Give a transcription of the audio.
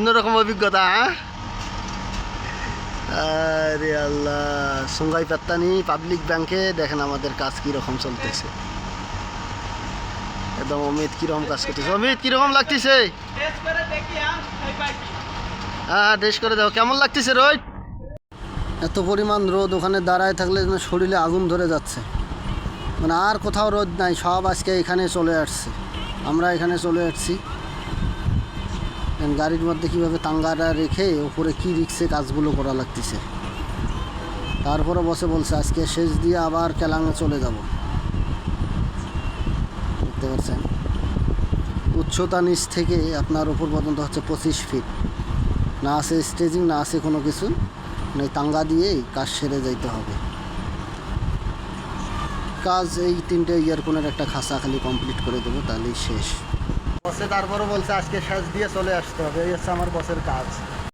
অন্যরকম অভিজ্ঞতা। হ্যাঁ, আরে আল্লাহ, সুঙ্গাই পাত্তানি পাবলিক ব্যাংকে দেখেন আমাদের কাজ কীরকম চলতেছে। একদম অমিত কীরকম কাজ করতেছে। অমিত কীরকম লাগতেছে? হ্যাঁ, টেস্ট করে দাও, কেমন লাগতেছে রোহিত? এত পরিমাণ রোদ, ওখানে দাঁড়ায় থাকলে যেন শরীরে আগুন ধরে যাচ্ছে। মানে আর কোথাও রোদ নাই, সব আজকে এখানে চলে আসছে। আমরা এখানে চলে আসছি। গাড়ির মধ্যে কীভাবে টাঙ্গাটা রেখে ওপরে কি রিক্সে কাজগুলো করা লাগতেছে। তারপরে বসে বলছে আজকে শেষ দিয়ে আবার কেলাঙে চলে যাব। দেখতে পাচ্ছেন উচ্চতা নিচ থেকে আপনার উপর পর্যন্ত হচ্ছে 25 ফিট। না আছে স্টেজিং, না আছে কোনো কিছু, মানে টাঙ্গা দিয়েই কাজ সেরে যাইতে হবে। কাজ এই 3টে ইয়ারফোনের একটা খাঁচা খালি কমপ্লিট করে দেবো, তাহলেই শেষ। বসে তারপরে বলছে আজকে শেষ দিয়ে চলে আসতে হবে। এই হচ্ছে আমার বসের কাজ।